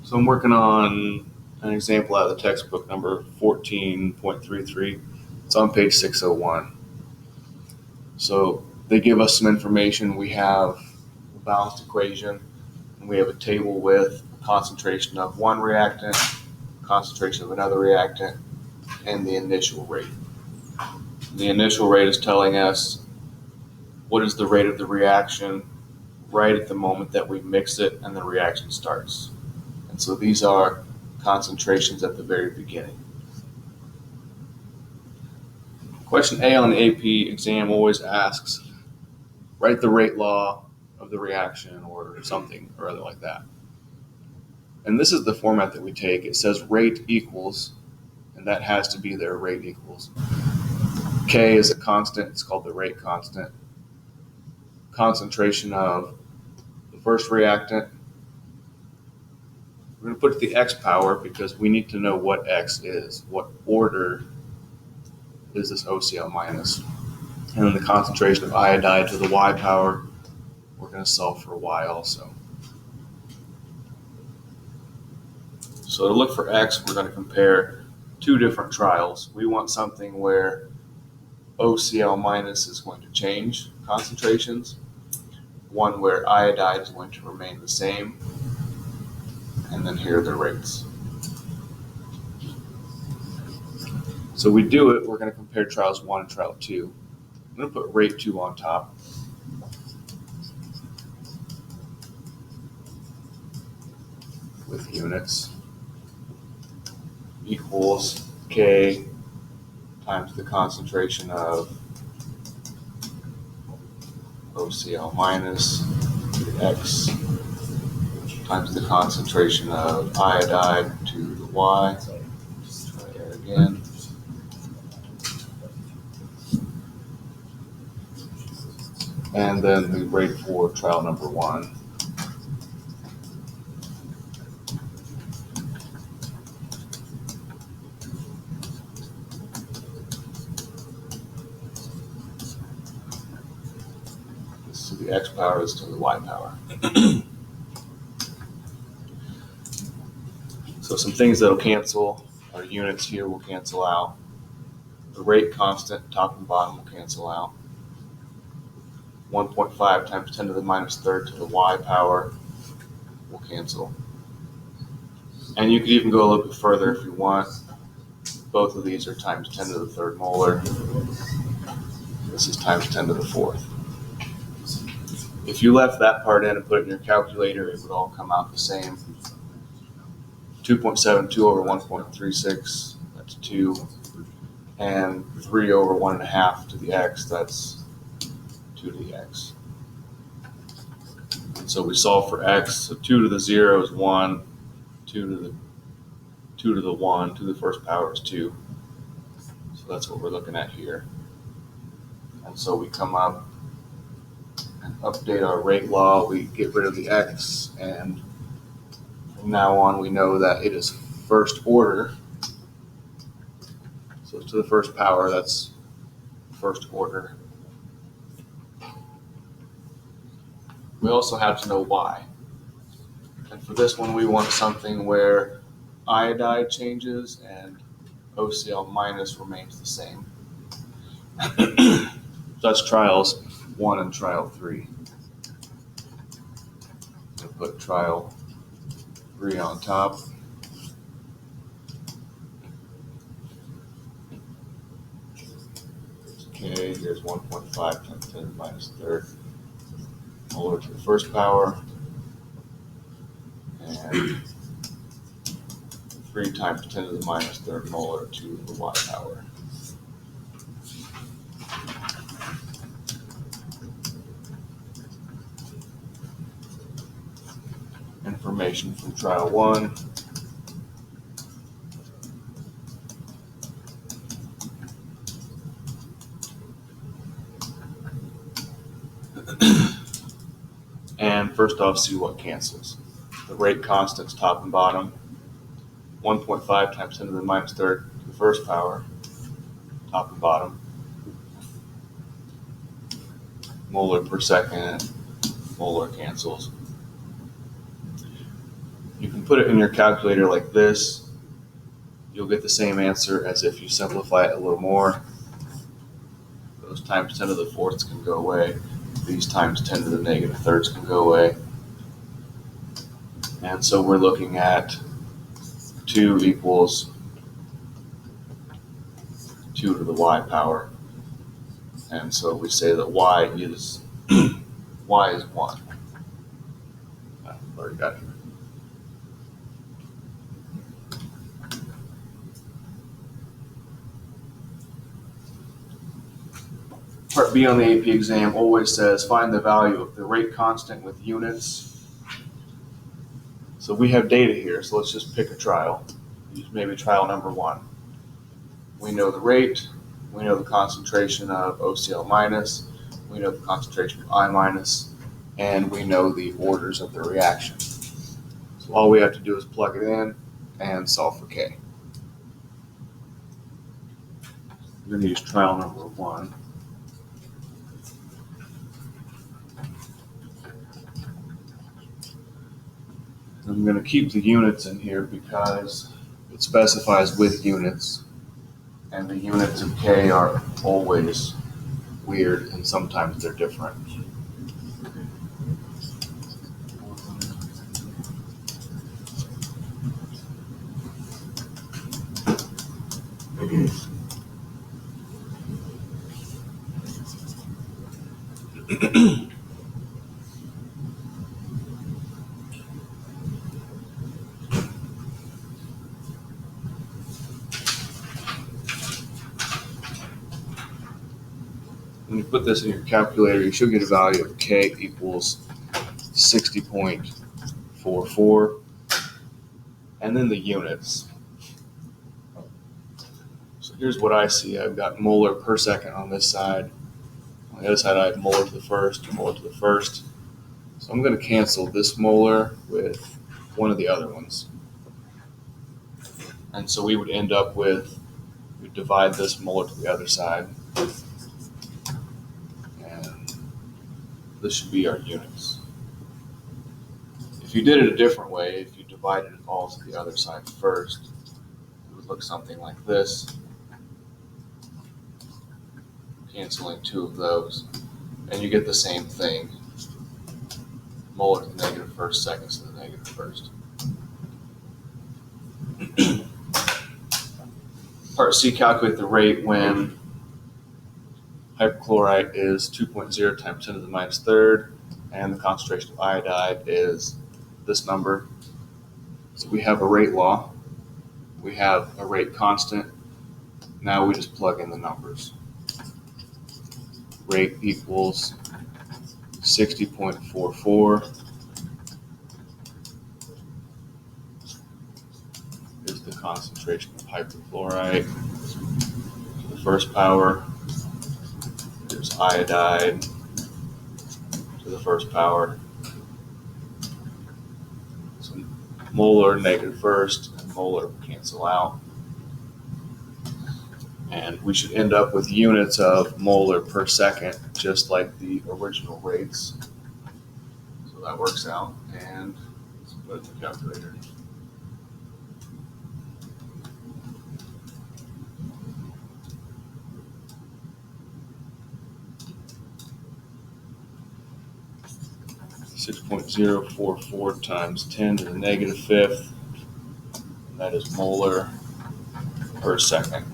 So I'm working on an example out of the textbook, number 14.33. It's on page 601. So they give us some information. We have a balanced equation, and we have a table with a concentration of one reactant, concentration of another reactant, and the initial rate. The initial rate is telling us what is the rate of the reaction right at the moment that we mix it and the reaction starts. And so these are concentrations at the very beginning. Question A on the AP exam always asks, write the rate law of the reaction or something or other like that. And this is the format that we take. It says rate equals, and that has to be there, rate equals. K is a constant, it's called the rate constant. Concentration of the first reactant. We're going to put it to the x power because we need to know what x is. What order is this OCl minus? And then the concentration of iodide to the y power. We're going to solve for y also. So to look for x, we're going to compare two different trials. We want something where OCl minus is going to change concentrations, one where iodide is going to remain the same, and then here are the rates. So we do it, we're going to compare trials 1 and trial 2. I'm going to put rate 2 on top. With units equals K times the concentration of OCl minus to the X times the concentration of iodide to the Y. Try that again. And then the rate for trial number 1. This is the X power, this is to the Y power. So some things that'll cancel, our units here will cancel out. The rate constant, top and bottom, will cancel out. 1.5 times 10 to the minus third to the y power will cancel. And you could even go a little bit further if you want. Both of these are times 10 to the third molar. This is times 10 to the fourth. If you left that part in and put it in your calculator, it would all come out the same. 2.72 over 1.36, that's 2. And 3 over 1.5 to the x, that's 2 to the x. And so we solve for x, so 2 to the 0 is 1, 2 to the 1, 2 to the first power is 2. So that's what we're looking at here. And so we come up and update our rate law, we get rid of the x, and from now on we know that it is first order. So to the first power, that's first order. We also have to know y. And for this one, we want something where iodide changes and OCl minus remains the same. That's trials 1 and trial 3. I'll put trial 3 on top. Okay, here's 1.5 times 10 to the minus third molar to the first power, and 3 times 10 to the minus third molar to the y power. Information from trial 1. And first off, see what cancels. The rate constants top and bottom. 1.5 times 10 to the minus third to the first power, top and bottom. Molar per second, molar cancels. You can put it in your calculator like this. You'll get the same answer as if you simplify it a little more. Those times 10 to the fourths can go away. These times 10 to the negative thirds can go away. And so we're looking at 2 equals 2 to the y power. And so we say that y is y is 1. I've already got it here. Part B on the AP exam always says find the value of the rate constant with units. So we have data here, so let's just pick a trial. Use maybe trial number 1. We know the rate, we know the concentration of OCl minus, we know the concentration of I minus, and we know the orders of the reaction. So all we have to do is plug it in and solve for K. We're going to use trial number 1. I'm going to keep the units in here because it specifies with units, and the units of K are always weird and sometimes they're different. When you put this in your calculator, you should get a value of K equals 60.44, and then the units. So here's what I see. I've got molar per second on this side. On the other side, I have molar to the first, molar to the first. So I'm going to cancel this molar with one of the other ones. And so we would end up with, we divide this molar to the other side. And this should be our units. If you did it a different way, if you divided it all to the other side first, it would look something like this. Canceling 2 of those, and you get the same thing. Molar to the negative first, seconds to the negative first. Part C, calculate the rate when hypochlorite is 2.0 times 10 to the minus third, and the concentration of iodide is this number. So we have a rate law, we have a rate constant. Now we just plug in the numbers. Rate equals 60.44 is the concentration of hypochlorite to the first power. There's iodide to the first power. So molar negative first and molar cancel out. And we should end up with units of molar per second, just like the original rates. So that works out, and let's put it in the calculator. .044 times 10 to the negative fifth. That is molar per second.